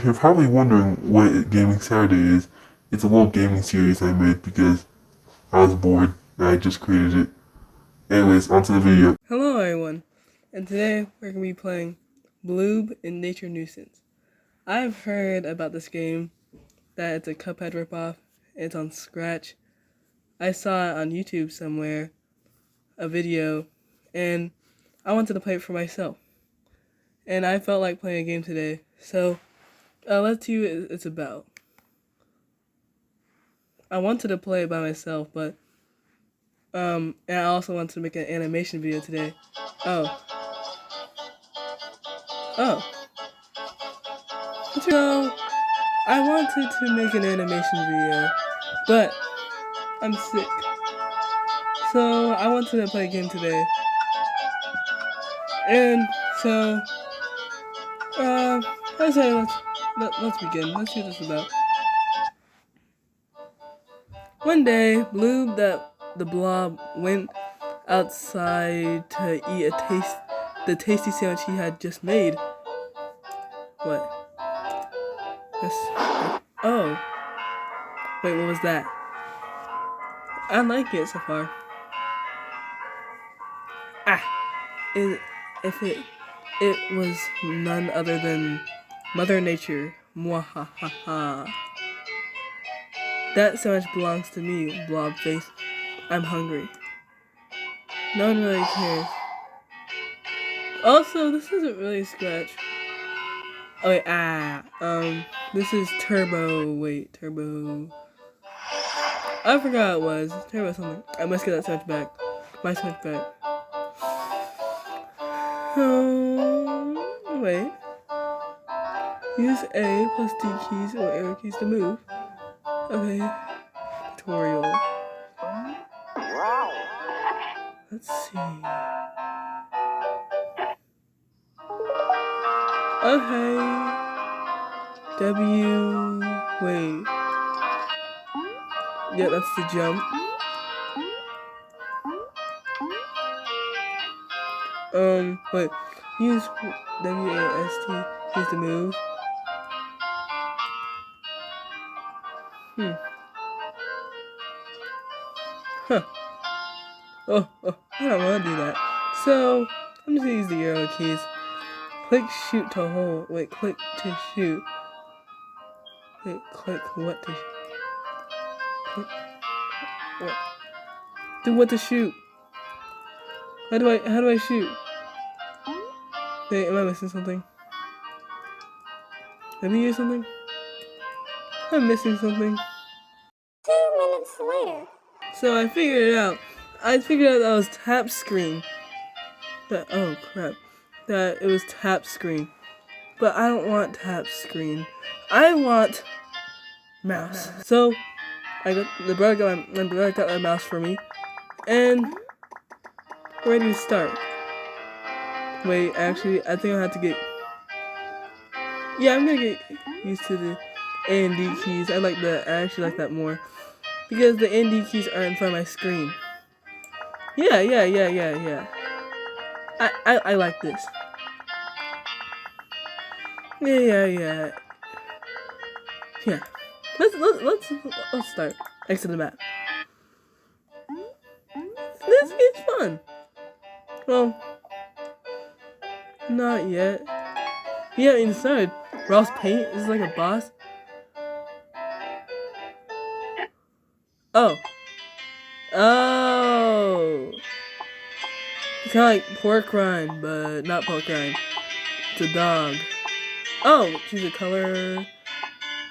you're probably wondering what Gaming Saturday is. It's a little gaming series I made because I was bored and I just created it. Anyways, onto the video. Hello everyone, and today we're going to be playing Blube in Nature Nuisance. I've heard about this game, that it's a Cuphead ripoff, it's on Scratch. I saw it on YouTube somewhere, a video, and I wanted to play it for myself. And I felt like playing a game today, so let's see what it's about. I wanted to play it by myself, but and I also wanted to make an animation video today. Oh. So, I wanted to make an animation video, but I'm sick. So, I wanted to play a game today. And so, I said, let's begin. Let's see what this is about. One day, Blube, the blob, went outside to eat the tasty sandwich he had just made. What? Oh. Wait, what was that? I like it so far. If it was none other than Mother Nature. Mwahaha. That sandwich belongs to me, blob face. I'm hungry. No one really cares. Also, this isn't really Scratch. Oh wait, this is Turbo. Wait, Turbo. I forgot it was. Turbo something. I must get that sandwich back. My sandwich back. Wait. Use A plus D keys or arrow keys to move. Okay. Tutorial. Let's see. Okay. W. Wait. Yeah, that's the jump. Wait. Use WAST keys to move. Huh. Oh, I don't want to do that. So, I'm just gonna use the arrow keys. Click shoot to hold. Wait, click to shoot. Wait, click what to click what? Do what to shoot? How do I shoot? Wait, am I missing something? Let me use something? I'm missing something. 2 minutes later. So I figured it out. I figured out that was tap screen. Oh crap. That it was tap screen. But I don't want tap screen. I want mouse. So my brother got my mouse for me. And we're ready to start. Wait, actually, I think I have to get... Yeah, I'm gonna get used to the A and D keys. I actually like that more. Because the A and D keys are in front of my screen. Yeah. I like this. Yeah. Let's start. Exit the map. This is fun. Well, not yet. Yeah, inside. Ross Paint is like a boss. Oh. It's kind of like pork rind, but not pork rind. It's a dog. Oh, choose a color.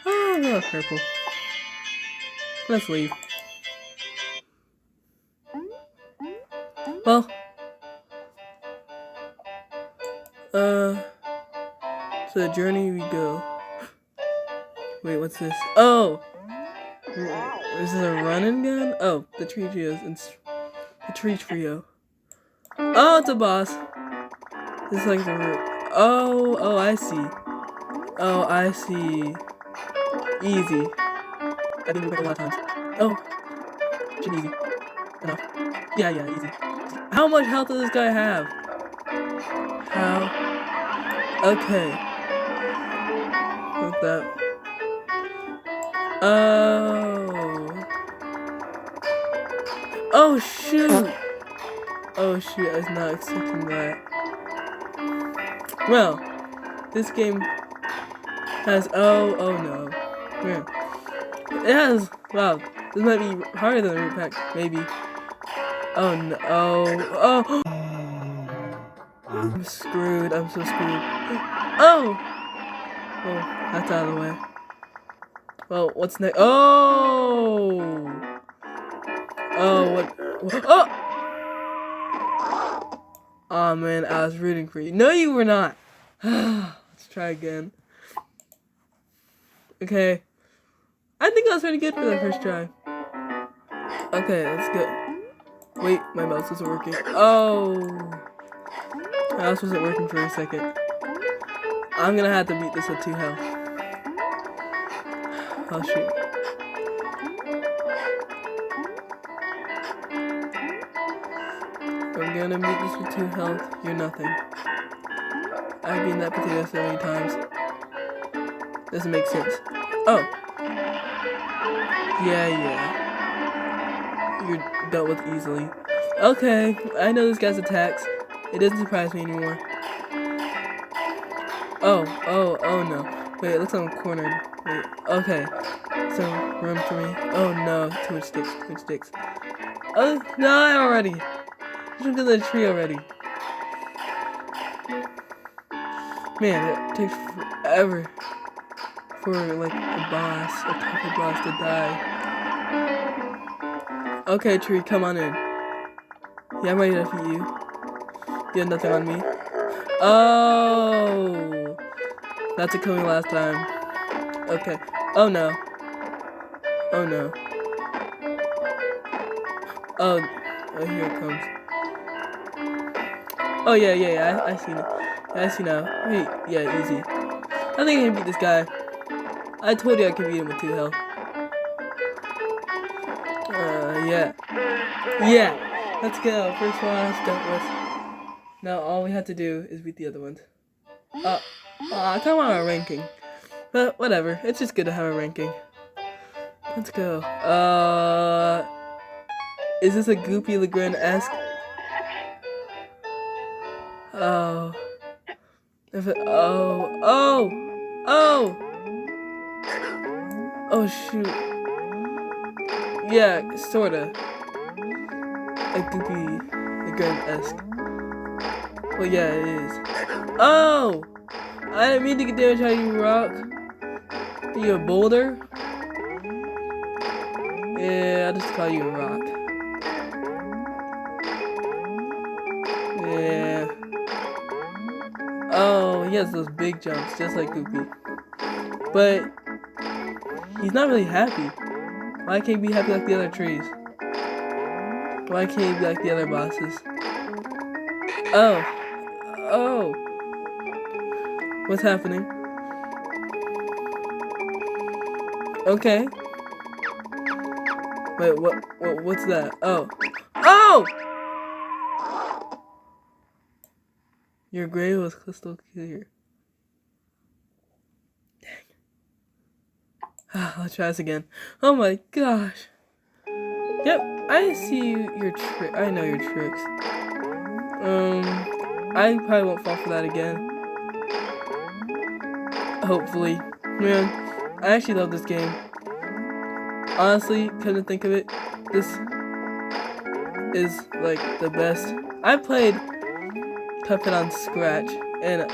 Oh, no, purple. Let's leave. Well, so the journey we go. Wait, what's this? Oh! Is this a running gun? Oh, the tree trio. The tree trio. Oh, it's a boss. This is like the... Oh, I see. Oh, I see. Easy. I think we pick a lot of times. Oh. Should be easy. Enough. Yeah, easy. How much health does this guy have? How? Okay. expect that. Oh. Oh shoot! Oh shoot, I was not expecting that. Well, this game has, oh no. Yeah. It has, wow, this might be harder than the root pack, maybe. Oh no, oh. I'm screwed, I'm so screwed. Oh! Oh, that's out of the way. Well, what's next? Oh! Oh, what? Oh! Oh man, I was rooting for you. No, you were not. Let's try again. Okay. I think I was pretty good for that first try. Okay, let's go. Wait, my mouse isn't working. Oh! My mouse wasn't working for a second. I'm gonna have to beat this with 2 health. Oh shoot. I'm gonna beat this with 2 health. You're nothing. I've beaten that potato so many times. Doesn't make sense. Oh. Yeah. You're dealt with easily. Okay, I know this guy's attacks. It doesn't surprise me anymore. Oh no. Wait, it looks like I'm cornered. Wait, okay. Some room for me. Oh no, too much sticks. Oh, no, already. I jumped in the tree already. Man, it takes forever for like a tough boss to die. Okay, tree, come on in. Yeah, I'm ready to defeat you. You had nothing on me. Oh, that's it coming last time. Okay. Oh no. Oh, here it comes. Oh yeah. I see now. I see now. Wait, yeah, easy. I think I can beat this guy. I told you I could beat him with 2 health. Yeah. Let's go. First one I dealt with. Now all we have to do is beat the other ones. I kind of want a ranking, but whatever. It's just good to have a ranking. Let's go. Is this a Goopy Legrand-esque? Oh. Oh shoot. Yeah, sorta. A Goopy Legrand-esque. Well, yeah, it is. Oh! I didn't mean to get damage out of you, Rock. Are you a boulder? Yeah, I'll just call you a rock. Yeah. Oh, he has those big jumps, just like Goopy. But he's not really happy. Why can't he be happy like the other trees? Why can't he be like the other bosses? Oh. What's happening? Okay. Wait, what's that? Oh! Your grave was crystal clear. Dang. Let's try this again. Oh my gosh. Yep, I see your trick. I know your tricks. I probably won't fall for that again. Hopefully. Man, I actually love this game. Honestly, couldn't think of it. This is like the best. I played Cuphead on Scratch and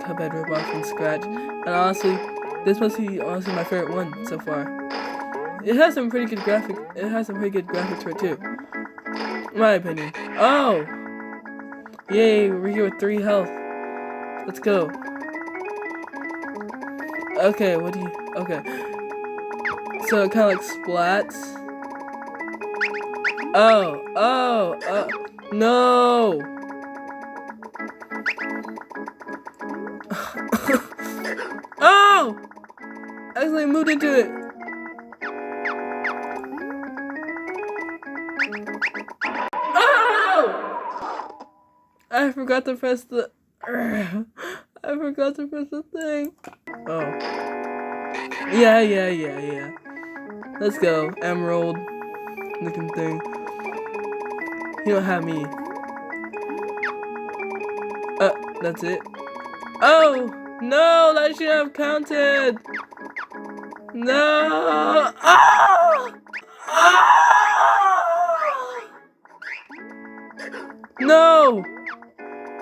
Cuphead Ripoff on Scratch, and honestly, this must be my favorite one so far. It has some pretty good graphics. It has some pretty good graphics for it too, in my opinion. Oh, yay! We're here with 3 health. Let's go. Okay, okay. So it kind of like splats. No! Oh! I accidentally moved into it. Oh! I forgot to press the... I forgot to press the thing. Oh. Yeah. Let's go. Emerald looking thing. You don't have me. That's it. Oh! No! That should have counted! No! Ah! Ah! No!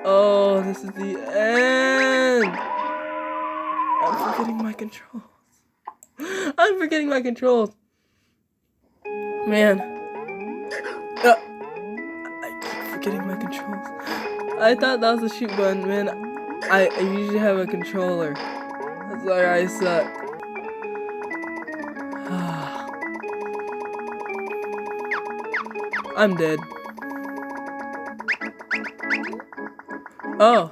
Oh, this is the end! I'm forgetting my controls. I'm forgetting my controls. Man. I keep forgetting my controls. I thought that was the shoot button, man. I usually have a controller. That's why I suck. I'm dead. Oh.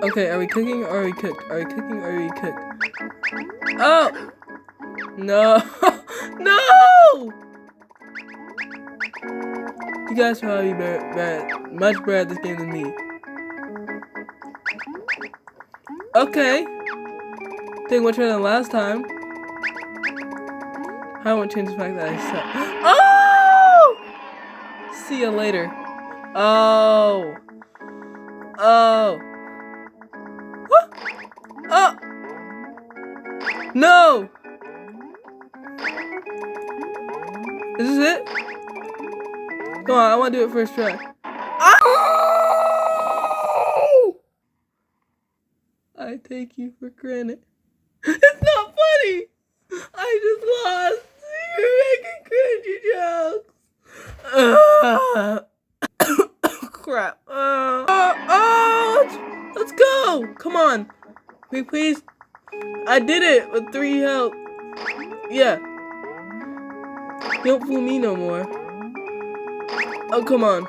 Okay, are we cooking or are we cooked? Are we cooking or are we cooked? Oh! No! No! You guys probably much better at this game than me. Okay. Think much better than last time. I won't change the fact that I suck. Oh! See you later. Oh. Oh. Oh! No! Is this it? Come on, I want to do it first try. Oh! I take you for granted. It's not funny! I just lost. You're making cringy jokes. Crap. Let's go! Come on. Please. I did it with 3 health. Yeah. Don't fool me no more. Oh, come on.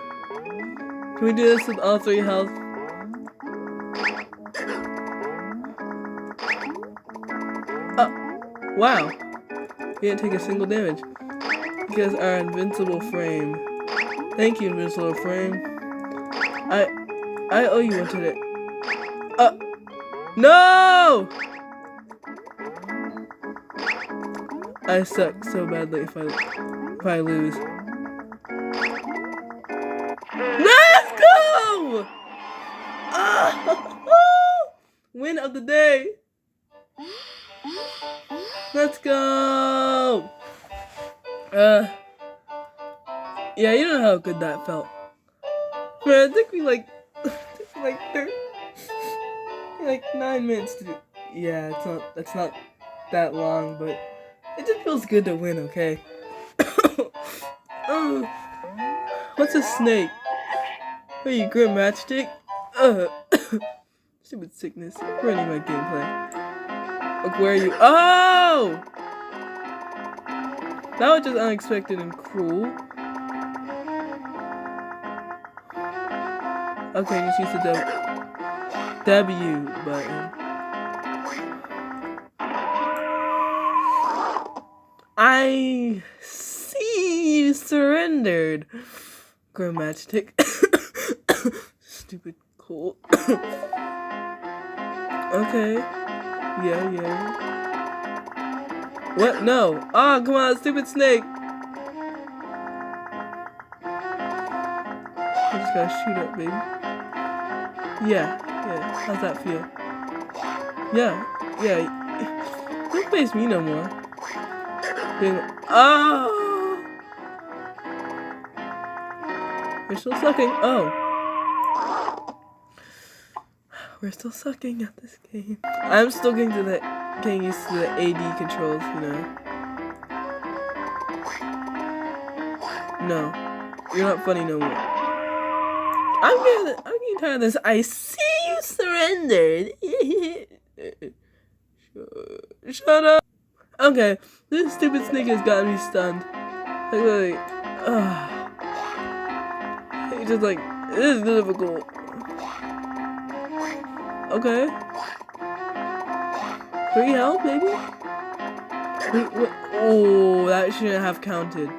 Can we do this with all 3 health? Wow. We didn't take a single damage. Because our invincible frame. Thank you, invincible frame. I owe you one today. No! I suck so badly if I lose. Let's go! Win of the day. Let's go. Yeah, you know how good that felt. Man, it took me like 9 minutes to do. Yeah, that's not that long, but it just feels good to win, okay? What's a snake? Are you grim matchstick? Stupid sickness. Ruining my gameplay. Look, where are you? Oh! That was just unexpected and cruel. Okay, just use the W button. I see you surrendered. Grim matchstick. Stupid cool. Okay. Yeah. What? No. Oh, come on, stupid snake. I just gotta shoot up, baby. Yeah. How's that feel? Yeah. Don't face me no more. Oh! We're still sucking. Oh. We're still sucking at this game. I'm still getting used to the AD controls, you know. No. You're not funny no more. I'm getting tired of this. I see you surrendered. Shut up. Okay, this stupid snake has gotten me stunned. Like, it's just like, this is difficult. Okay. 3 health, maybe? Wait. Oh, that shouldn't have counted.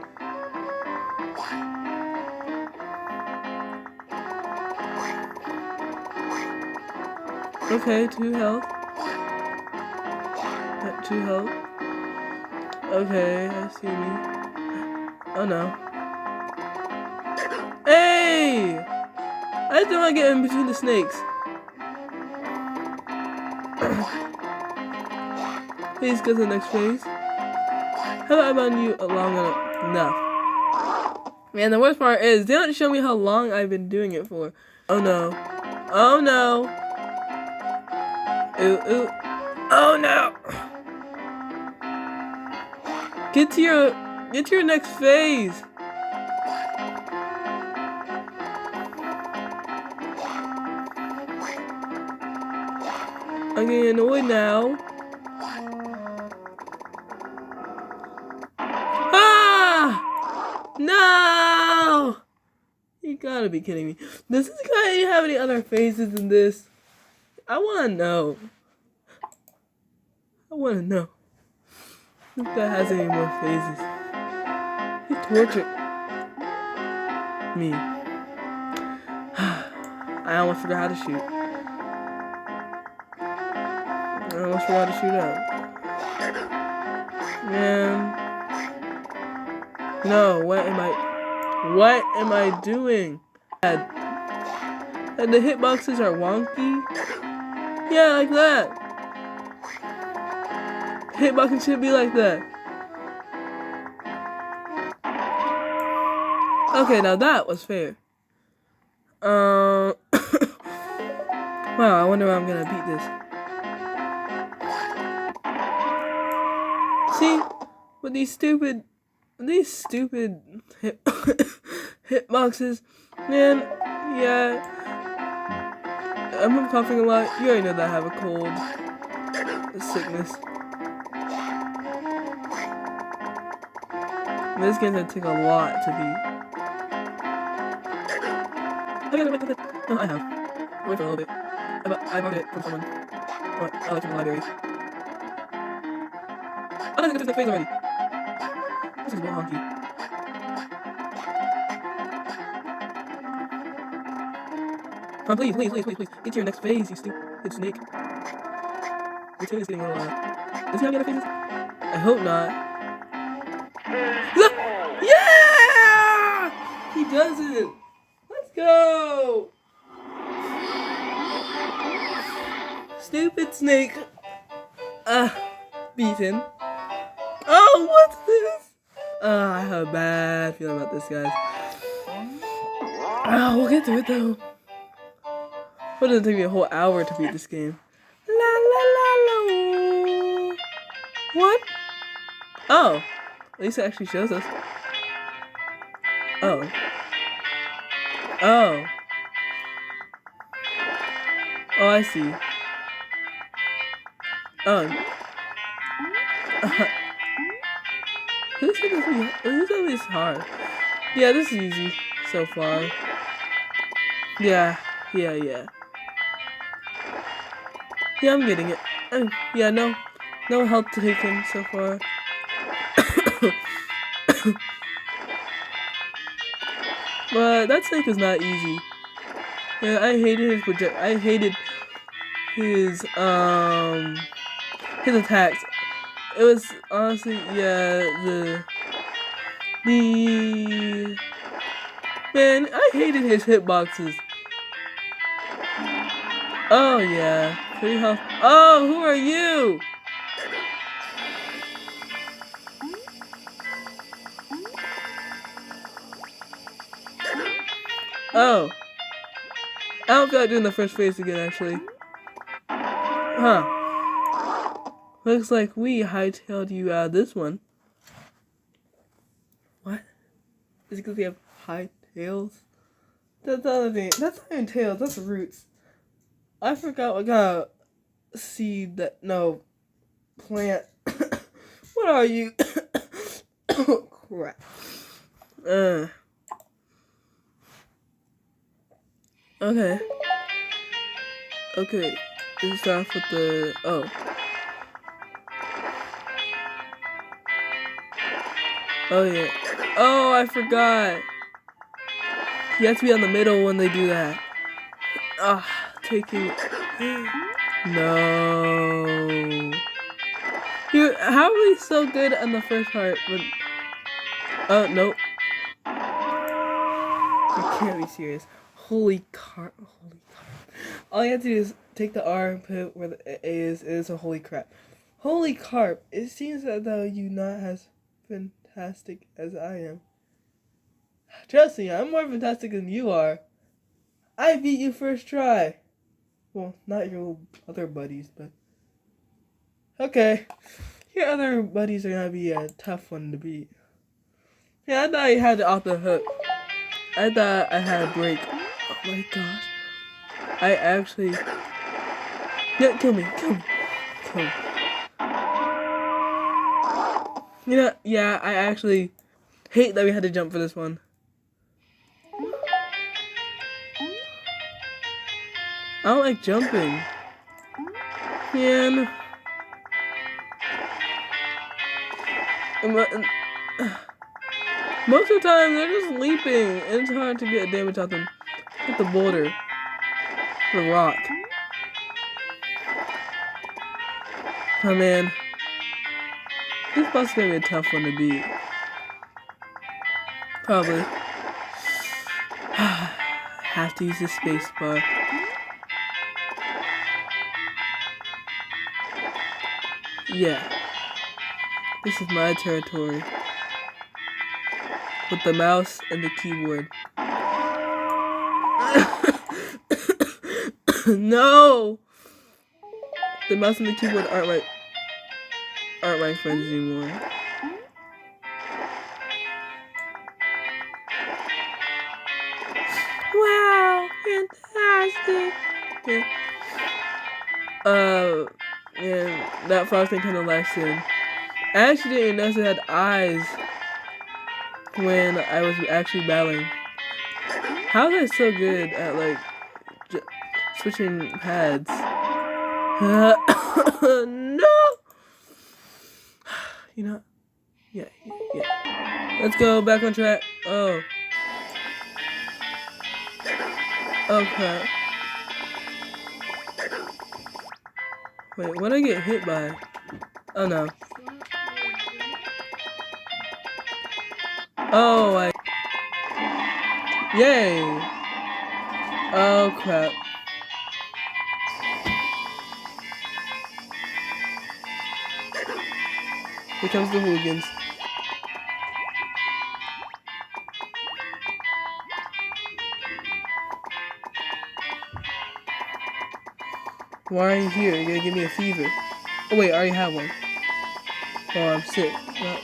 Okay, 2 health. 2 health. Okay, I see me. Oh no. Hey! I just don't want to get in between the snakes. Please go to the next phase. How about I bound you long enough? Man, the worst part is they don't show me how long I've been doing it for. Oh no. Oh no. Ooh, ooh. Oh no. Get to your next phase. I'm getting annoyed now. Ah! No! You gotta be kidding me. Does this guy have any other phases than this? I wanna know. I wanna know. This guy has any more phases. He tortured me. I almost forgot how to shoot. I almost forgot to shoot out. Man. No, what am I doing? And the hitboxes are wonky? Yeah, like that. Hitboxing should be like that. Okay, now that was fair. Wow, I wonder how I'm gonna beat this. See? With these stupid hitboxes, man, yeah. I'm coughing a lot. You already know that I have a cold. A sickness. This game's gonna take a lot to beat. No, I have. Wait for a little bit. I bought it from someone. What? I like from the library. Oh, that's a good phase already. This is real honky. Come on, please. Get to your next phase, you stupid snake. Your tune is getting a little Does he have any other phases? I hope not. Look! Yeah! He doesn't. Let's go! Stupid snake. Beaten. Oh, what's this? I have a bad feeling about this, guys. We'll get to it though. It doesn't take me a whole hour to beat this game. La la la la. What? Oh, at least it actually shows us. Oh. Oh. Oh, I see. Oh. Who said this is hard? Yeah, this is easy so far. Yeah. Yeah, I'm getting it. Yeah, no help taken so far. But that snake is not easy. Yeah, I hated his his attacks. It was honestly, yeah, man, I hated his hitboxes. Oh yeah, pretty health. Oh, who are you? Oh, I don't feel like doing the first phase again, actually. Huh. Looks like we hightailed you out of this one. What? Is it because we have high tails? That's the other thing. That's not even tails, that's roots. I forgot what kind of seed that. No. Plant. What are you? Oh, crap. Okay. Okay. Let's start off with the. Oh. Oh, yeah. Oh, I forgot. You have to be on the middle when they do that. Taking. No. Dude, how are we so good on the first part? But oh nope. You can't be serious. Holy carp. All you have to do is take the R and put it where the A is a holy crap. Holy carp. It seems as though you're not as fantastic as I am. Trust me, I'm more fantastic than you are. I beat you first try. Well, not your other buddies, but okay. Your other buddies are gonna be a tough one to beat. Yeah, I thought I had it off the hook. I thought I had a break. Oh my gosh. I actually... Yeah, kill me. You know, yeah, I actually hate that we had to jump for this one. I don't like jumping. Man. Most of the time, they're just leaping. And it's hard to get damage out them. Hit the boulder. The rock. Oh man. This boss is gonna be a tough one to beat. Probably. Have to use the space bar. Yeah. This is my territory. With the mouse and the keyboard. No! The mouse and the keyboard aren't my friends anymore. Wow, fantastic! Yeah. And that frog thing kind of left soon. I actually didn't notice it had eyes when I was actually battling. How is that so good at like switching pads? No! You know, yeah. Let's go back on track. Oh. Okay. Wait, what did I get hit by? Oh no. Oh, yay! Oh crap. Here comes the hooligans. Why are you here? You're gonna give me a fever. Oh wait, I already have one. Oh, I'm sick. No.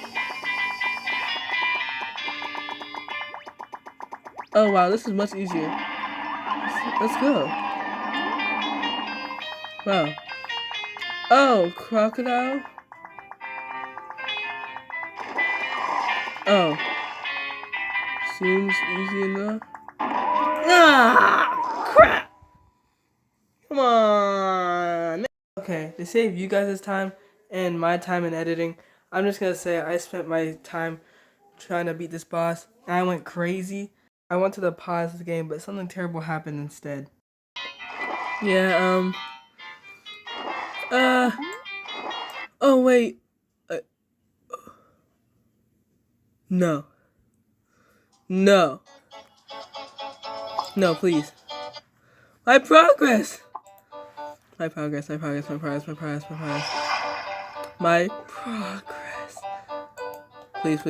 Oh wow, this is much easier. Let's go. Wow. Oh, crocodile? Oh. Seems easy enough. Ah! Crap! Come on! Okay, to save you guys' time and my time in editing, I'm just gonna say I spent my time trying to beat this boss. And I went crazy. I wanted to pause the game, but something terrible happened instead. Yeah, oh wait. No. No. No, please. My progress! My progress. Please.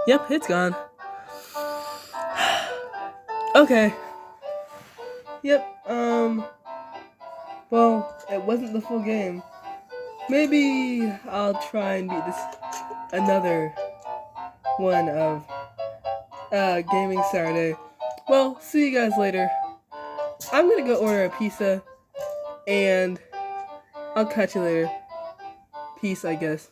Yep, it's gone. Okay. Yep, well, it wasn't the full game. Maybe I'll try and beat this another one of Gaming Saturday. Well, see you guys later. I'm gonna go order a pizza, and I'll catch you later. Peace, I guess.